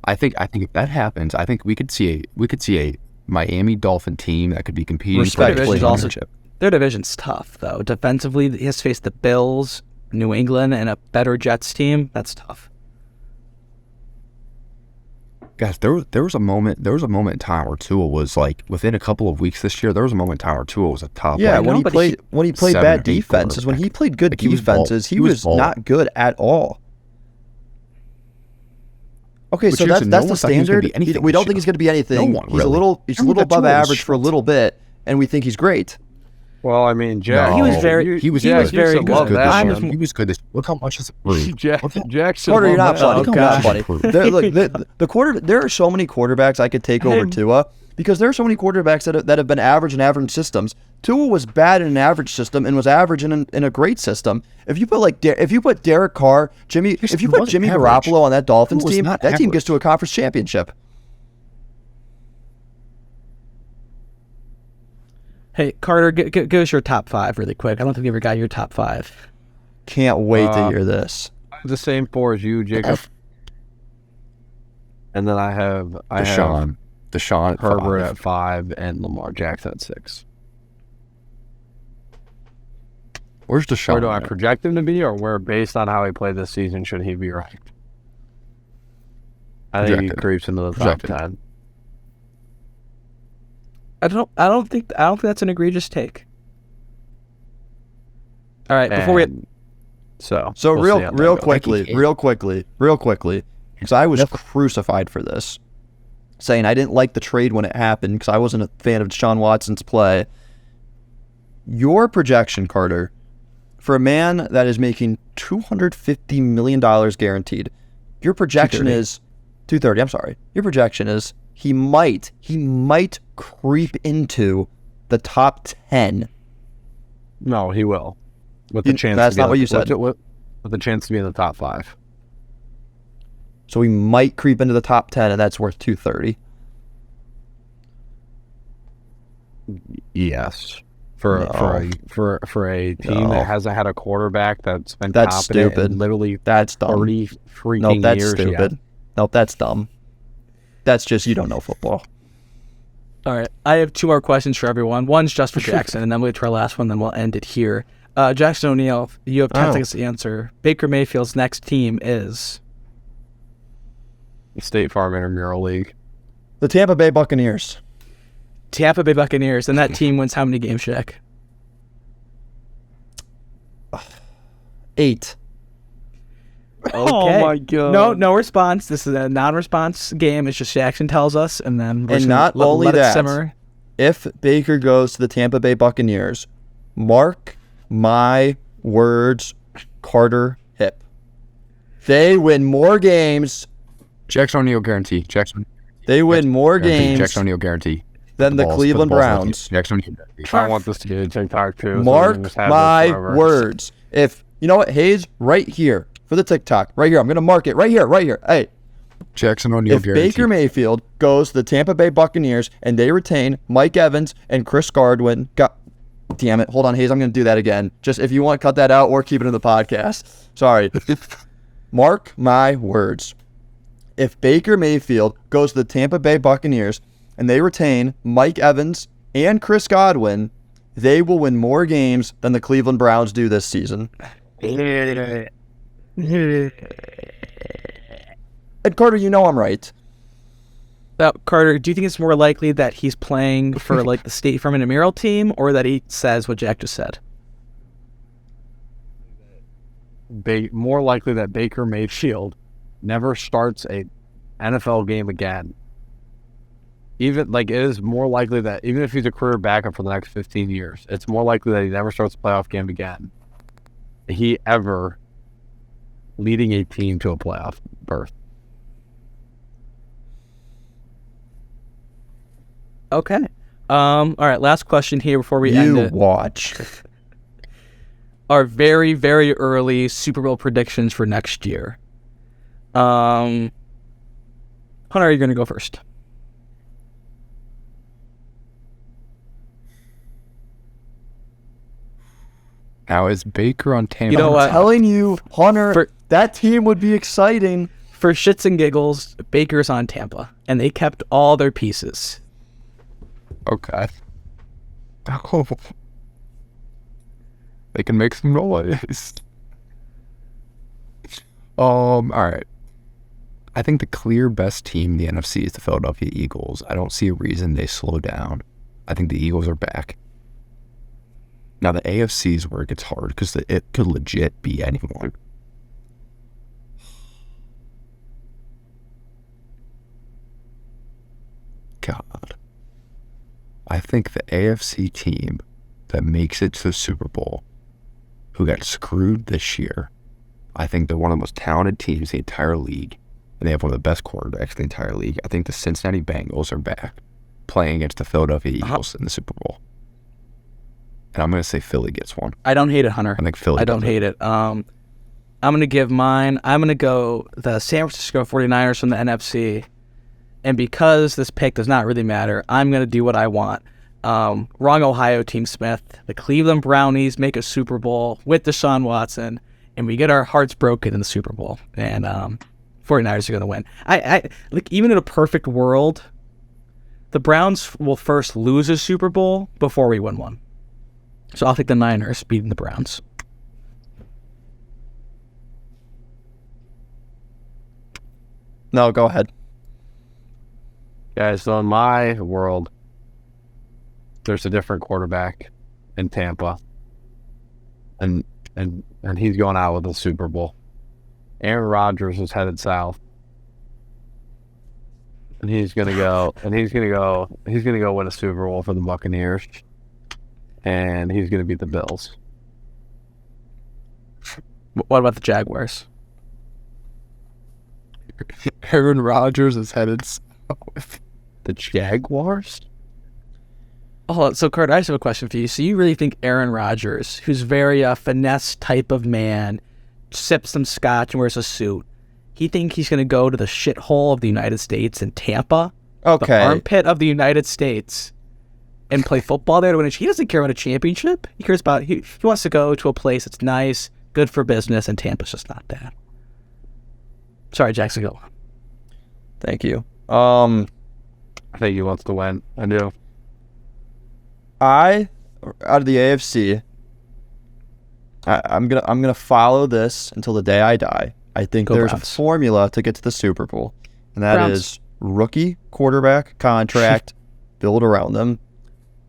I think if that happens, I think we could see a Miami Dolphin team that could be competing for Their the division's also championship. their division's tough though. Defensively, he has faced the Bills, New England, and a better Jets team. That's tough. Guys, there was a moment in time where Tua was like within a couple of weeks this year. There was a moment in time where Tua was a top. Yeah, like, when he played 7 bad or 8 defenses, when he played good Like, he was defenses, he balling. was not good at all. Okay, But so seriously, that's no the one thought he was gonna standard. be anything We don't this think year. he's going to be anything. No one He's really. a little Everyone above thought Tua was average for a little bit, and we think he's great. Well, I mean, Jack. He was very- you- he was Jack, very you should good. love that, I'm man. just- He was good. Look how much has improved. Jack should Carter, you're love not that. funny. Oh, You're not God. funny. There are so many quarterbacks I could take over Tua because there are so many quarterbacks that have been average in average systems. Tua was bad in an average system and was average in a great system. If you put Derek Carr, Jimmy He wasn't Garoppolo on that Dolphins Tua was team, not that team average. gets to a conference championship. Hey, Carter, give us your top 5 really quick. I don't think we ever got your top 5. Can't wait to hear this. The same 4 as you, Jacob. And then I have Deshaun at Herbert 5. at 5 and Lamar Jackson at 6. Where's Deshaun? Where do I at? project him to be, or where, based on how he played this season, should he be ranked? I think he Projected. creeps into the top Projected. 10. I don't think that's an egregious take. All right, before we So So we'll see how that real goes. quickly, because I was crucified for this, saying I didn't like the trade when it happened because I wasn't a fan of Deshaun Watson's play. Your projection, Carter, for a man that is making $250 million guaranteed, your projection 230. is 230. I'm sorry. Your projection is he might creep into the top 10. No, he will. With the chance. That's to be not what you said. With the chance to be in the top 5. So he might creep into the top 10, and that's worth 230. Yes. For a team No. that hasn't had a quarterback that's been That's competent stupid. in literally That's dumb. 30 freaking Nope, that's years. stupid. Yet. Nope, that's dumb. That's just you don't know football. All right, I have 2 more questions for everyone. One's just for Jackson, and then we'll get to our last one, then we'll end it here. Jackson O'Neal, you have 10 seconds to answer. Baker Mayfield's next team is... The State Farm Intramural League. The Tampa Bay Buccaneers. Tampa Bay Buccaneers, and that team wins how many games, Shaq? 8. Okay. Oh my God. No response. This is a non-response game. It's just Jackson tells us, and then we're And just not gonna only let it that, simmer. If Baker goes to the Tampa Bay Buccaneers, mark my words, Carter Hip. They win more games. Jackson O'Neal guarantee. Jackson. They win more Guarantee. games Jackson O'Neal guarantee. than the Balls- put Cleveland balls in the Browns. field. Jackson O'Neal guarantee. I want this to be a TikTok too. so we Mark can just have this my forever. words. If you know what, Hayes, right here for the TikTok, right here. I'm gonna mark it right here. Hey, Jackson O'Neal if guarantee. Baker Mayfield goes to the Tampa Bay Buccaneers and they retain Mike Evans and Chris Godwin, damn it, hold on, Hayes, I'm gonna do that again. Just if you want, cut that out or keep it in the podcast. Sorry. Mark my words. If Baker Mayfield goes to the Tampa Bay Buccaneers and they retain Mike Evans and Chris Godwin, they will win more games than the Cleveland Browns do this season. And Carter, you know I'm right. Carter, do you think it's more likely that he's playing for like the State Farm intramural team, or that he says what Jack just said? More likely that Baker Mayfield never starts a NFL game again. Even like it is more likely that even if he's a career backup for the next 15 years, it's more likely that he never starts a playoff game again. He ever leading a team to a playoff berth. Okay. All right. Last question here before we end it. Watch. Our very, very early Super Bowl predictions for next year. Hunter, are you going to go first? Now, is Baker on Tampa? You know what? I'm telling you, Hunter, that team would be exciting. For shits and giggles, Baker's on Tampa, and they kept all their pieces. Okay. Oh. They can make some noise. All right. I think the clear best team in the NFC is the Philadelphia Eagles. I don't see a reason they slow down. I think the Eagles are back. Now, the AFC is where it gets hard because it could legit be anyone. God. I think the AFC team that makes it to the Super Bowl, who got screwed this year, I think they're one of the most talented teams in the entire league, and they have one of the best quarterbacks in the entire league. I think the Cincinnati Bengals are back playing against the Philadelphia Eagles in the Super Bowl. And I'm going to say Philly gets one. I don't hate it, Hunter. I think Philly I don't hate it. I'm going to give mine. I'm going to go the San Francisco 49ers from the NFC. And because this pick does not really matter, I'm going to do what I want. Wrong Ohio team, Smith. The Cleveland Brownies make a Super Bowl with Deshaun Watson, and we get our hearts broken in the Super Bowl. And 49ers are going to win. I like, even in a perfect world, the Browns will first lose a Super Bowl before we win one. So I'll take the Niners beating the Browns. No, go ahead. Yeah, so in my world, there's a different quarterback in Tampa. And he's going out with a Super Bowl. Aaron Rodgers is headed south. And he's gonna go win a Super Bowl for the Buccaneers. And he's gonna beat the Bills. What about the Jaguars? Aaron Rodgers is headed south. The Jaguars? Oh, so Kurt, I just have a question for you. So you really think Aaron Rodgers, who's very finesse type of man, sips some scotch and wears a suit, he think he's going to go to the shithole of the United States in Tampa? Okay. The armpit of the United States, and play football there to win he doesn't care about a championship. He cares about, he wants to go to a place that's nice, good for business, and Tampa's just not that. Sorry, Jackson, go. Thank you. I think he wants to win. I do. Out of the AFC, I'm gonna follow this until the day I die. I think Go there's Browns. a formula to get to the Super Bowl, and that Browns. is rookie quarterback contract, build around them.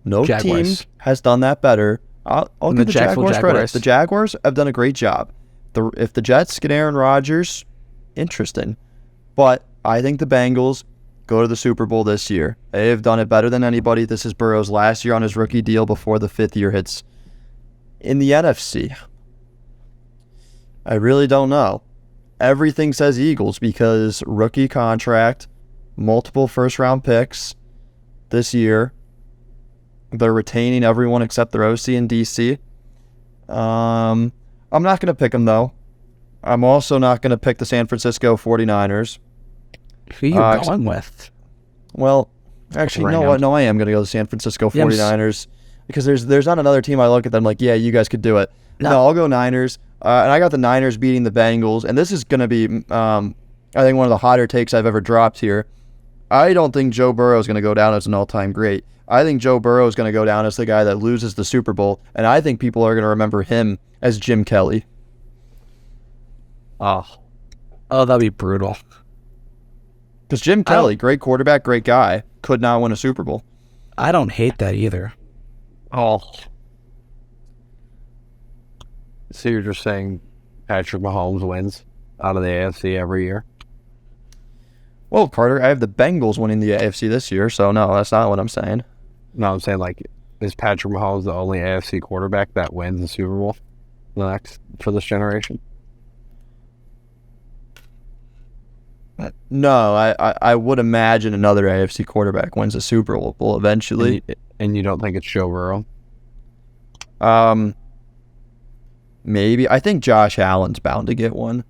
No Jaguars. team has done that better. I'll And give the the Jaguars credit. Jaguars. The Jaguars have done a great job. If the Jets get Aaron Rodgers, interesting. But I think the Bengals go to the Super Bowl this year. They have done it better than anybody. This is Burrow's last year on his rookie deal before the fifth year hits. In the NFC, I really don't know. Everything says Eagles because rookie contract, multiple first-round picks this year. They're retaining everyone except their OC and DC. I'm not going to pick them, though. I'm also not going to pick the San Francisco 49ers. Who are you going with? Well, actually, you know what? No, I am going to go to the San Francisco Yeah, 49ers because there's not another team I look at them like, yeah, you guys could do it. No, I'll go Niners. And I got the Niners beating the Bengals. And this is going to be, I think, one of the hotter takes I've ever dropped here. I don't think Joe Burrow is going to go down as an all-time great. I think Joe Burrow is going to go down as the guy that loses the Super Bowl. And I think people are going to remember him as Jim Kelly. Oh, that'd be brutal. Because Jim Kelly, great quarterback, great guy, could not win a Super Bowl. I don't hate that either. Oh. So you're just saying Patrick Mahomes wins out of the AFC every year? Well, Carter, I have the Bengals winning the AFC this year, so no, that's not what I'm saying. No, I'm saying, like, is Patrick Mahomes the only AFC quarterback that wins the Super Bowl for this generation? No, I would imagine another AFC quarterback wins a Super Bowl eventually. And you don't think it's Joe Burrow? Maybe. I think Josh Allen's bound to get one.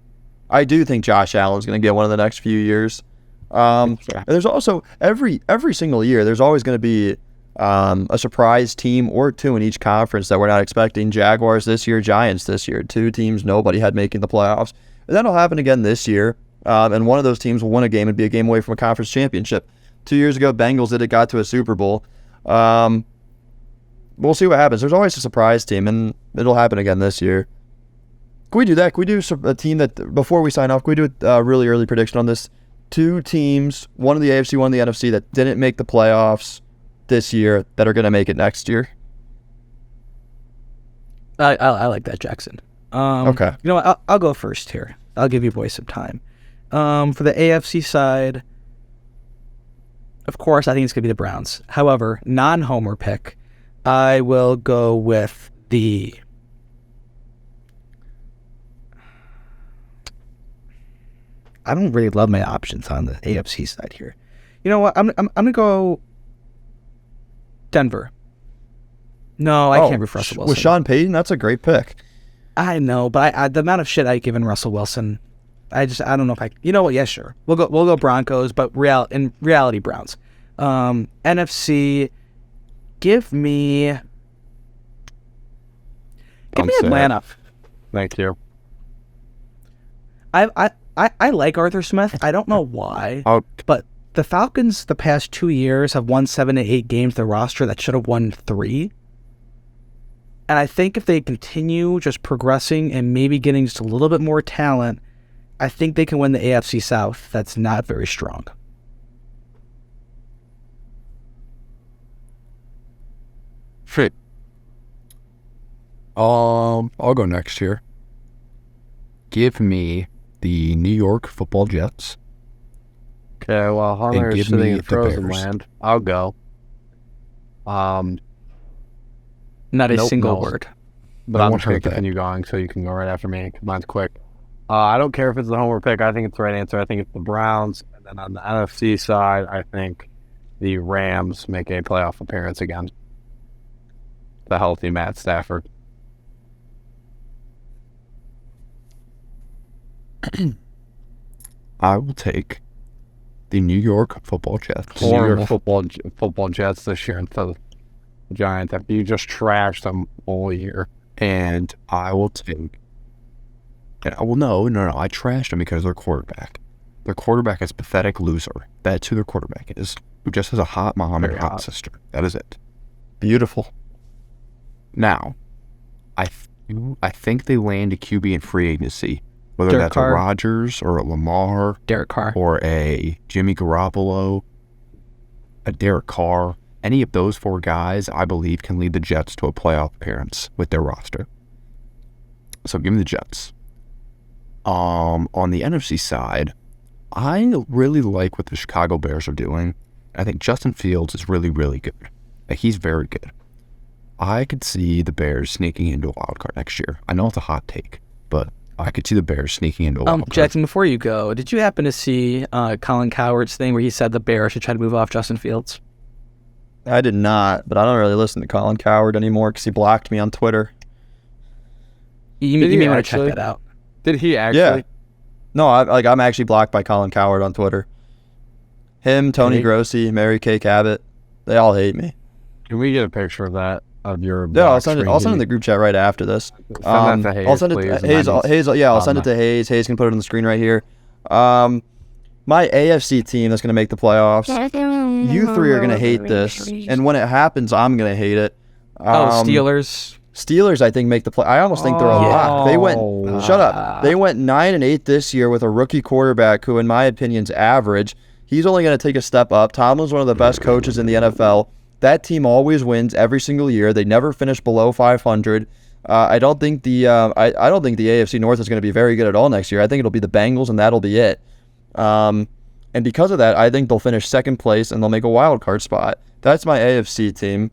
I do think Josh Allen's going to get one in the next few years. And there's also every single year there's always going to be a surprise team or two in each conference that we're not expecting. Jaguars this year, Giants this year, two teams nobody had making the playoffs. And that'll happen again this year. And one of those teams will win a game and be a game away from a conference championship. 2 years ago, Bengals did it, got to a Super Bowl. We'll see what happens. There's always a surprise team, and it'll happen again this year. Can we do that? Can we do a team that, before we sign off, can we do a really early prediction on this? Two teams, one of the AFC, one of the NFC, that didn't make the playoffs this year that are going to make it next year. I like that, Jackson. Okay. You know what? I'll go first here. I'll give you boys some time. For the AFC side, of course, I think it's going to be the Browns. However, non-homer pick, I will go with the... I don't really love my options on the AFC side here. You know what? I'm going to go Denver. No, I can't root for Russell Wilson. With Sean Payton, that's a great pick. I know, but the amount of shit I've given Russell Wilson, I don't know if I. You know what? Yeah, sure. We'll go Broncos, but in reality, Browns. NFC, give me Atlanta. Thank you. I like Arthur Smith. I don't know why, but the Falcons the past 2 years have won 7 to 8 games. The roster that should have won 3. And I think if they continue just progressing and maybe getting just a little bit more talent, I think they can win the AFC South. That's not very strong. Shit. I'll go next here. Give me the New York Football Jets. Okay, well, Hunter is sitting in frozen land. I'll go. Not a single word. But I'm just going to continue going so you can go right after me. Mine's quick. I don't care if it's the homer pick. I think it's the right answer. I think it's the Browns. And then on the NFC side, I think the Rams make a playoff appearance again. The healthy Matt Stafford. I will take the New York Football Jets. New York football Jets this year instead of the Giants. After you just trashed them all year. And I will take... No, I trashed them because of their quarterback. Their quarterback is a pathetic loser. That's who their quarterback is. Who just has a hot mom and a hot sister. That is it. Beautiful. Now, I think they land a QB in free agency. Whether that's a Rodgers or a Lamar. Derek Carr. Or a Jimmy Garoppolo. A Derek Carr. Any of those 4 guys, I believe, can lead the Jets to a playoff appearance with their roster. So give me the Jets. On the NFC side, I really like what the Chicago Bears are doing. I think Justin Fields is really, really good. He's very good. I could see the Bears sneaking into a wild card next year. I know it's a hot take, but I could see the Bears sneaking into a wild card. Jackson, before you go, did you happen to see Colin Cowherd's thing where he said the Bears should try to move off Justin Fields? I did not, but I don't really listen to Colin Cowherd anymore because he blocked me on Twitter. You may want to check that out. Did he actually? Yeah. No, I'm actually blocked by Colin Cowherd on Twitter. Him, Tony Grossi, Mary Kay Cabot, they all hate me. Can we get a picture of that? Of your I'll send it in the group chat right after this. Send that to Hayes, I'll send it to Hayes. I'll send it to Hayes. Hayes can put it on the screen right here. My AFC team that's going to make the playoffs. You 3 are going to hate this, and when it happens, I'm going to hate it. Steelers. Steelers, I think, make the play. I almost think they're a lock. They went. Shut up. They went 9-8 this year with a rookie quarterback who, in my opinion, is average. He's only going to take a step up. Tomlin's one of the best coaches in the NFL. That team always wins every single year. They never finish below 500. I don't think the I don't think the AFC North is going to be very good at all next year. I think it'll be the Bengals, and that'll be it. And because of that, I think they'll finish second place and they'll make a wild card spot. That's my AFC team.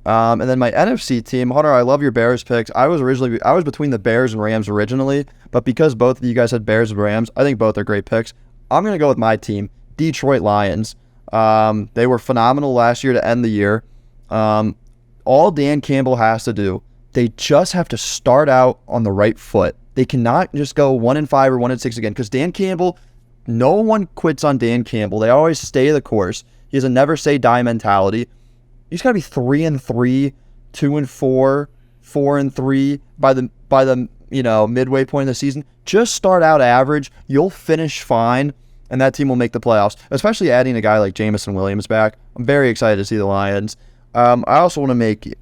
And then my NFC team, Hunter, I love your Bears picks. I was between the Bears and Rams originally, but because both of you guys had Bears and Rams, I think both are great picks. I'm going to go with my team, Detroit Lions. They were phenomenal last year to end the year. All Dan Campbell has to do, they just have to start out on the right foot. They cannot just go 1-5 or 1-6 again, because Dan Campbell, no one quits on Dan Campbell. They always stay the course. He has a never say die mentality. He's got to be 3-3, 2-4, 4-3 by the midway point of the season. Just start out average. You'll finish fine, and that team will make the playoffs. Especially adding a guy like Jameson Williams back. I'm very excited to see the Lions. I also want to make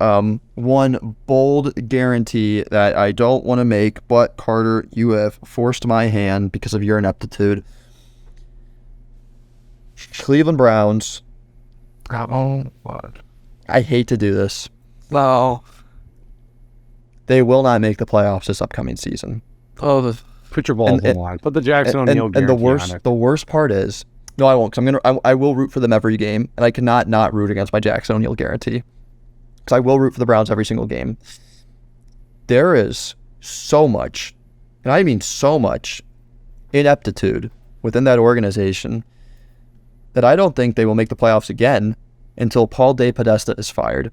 one bold guarantee that I don't want to make, but Carter, you have forced my hand because of your ineptitude. Cleveland Browns. Oh, what? I hate to do this. Well, They will not make the playoffs this upcoming season. oh, Put your balls in line. Put the Jackson O'Neal And the guarantee on it. worst part is, no, I won't, because I will root for them every game, and I cannot not root against my Jackson O'Neal guarantee, because I will root for the Browns every single game. There is so much, and I mean so much, ineptitude within that organization that I don't think they will make the playoffs again until Paul DePodesta is fired.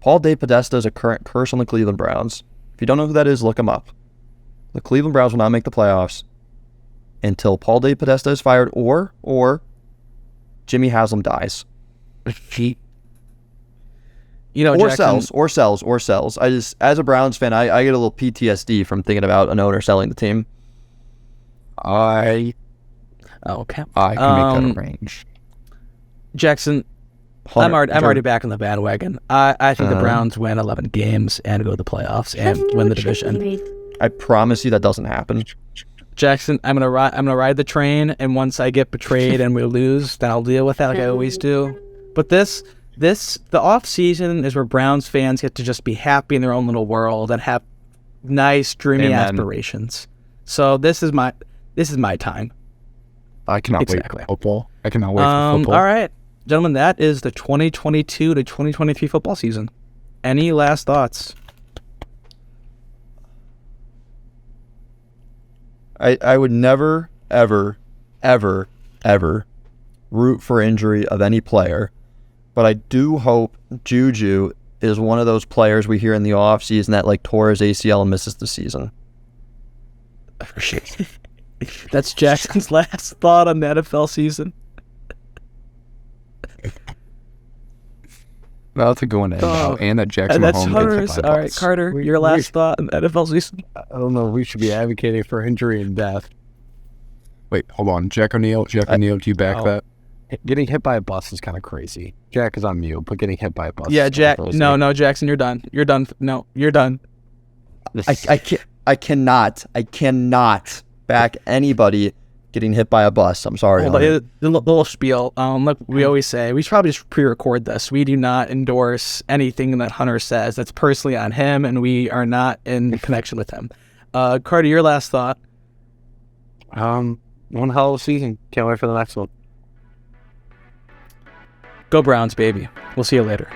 Paul DePodesta is a current curse on the Cleveland Browns. If you don't know who that is, look him up. The Cleveland Browns will not make the playoffs until Paul DePodesta is fired or Jimmy Haslam dies. you know, Or Jackson, sells. I just, as a Browns fan, I get a little PTSD from thinking about an owner selling the team. I okay. I can make that a range. Jackson, I'm already back on the bandwagon. I think the Browns win 11 games and go to the playoffs and win the division. I promise you that doesn't happen. Jackson, I'm gonna ride the train, and once I get betrayed and we lose, then I'll deal with that like I always do. But the off season is where Browns fans get to just be happy in their own little world and have nice, dreamy aspirations. So this is my time. I cannot wait Exactly. for football. I cannot wait for football. All right, gentlemen, that is the 2022 to 2023 football season. Any last thoughts? I would never, ever, ever, ever root for injury of any player, but I do hope Juju is one of those players we hear in the offseason that tore his ACL and misses the season. That's Jackson's last thought on the NFL season. Well, that's a good one to end out. And that Jackson And that's Mahomes Hunter's. gets hit by All a right, bus. Carter, your last thought on the NFL season. I don't know. We should be advocating for injury and death. Wait, hold on. Jack O'Neal, do you back that? Getting hit by a bus is kind of crazy. Jack is on mute, but getting hit by a bus. Yeah, is Jack. kinda crazy. No, Jackson, you're done. You're done. No, you're done. I cannot back anybody getting hit by a bus. I'm sorry. Well, Hunter. the little spiel. Like we always say, we should probably just pre-record this. We do not endorse anything that Hunter says. That's personally on him, and we are not in connection with him. Carter, your last thought. One hell of a season. Can't wait for the next one. Go Browns, baby. We'll see you later.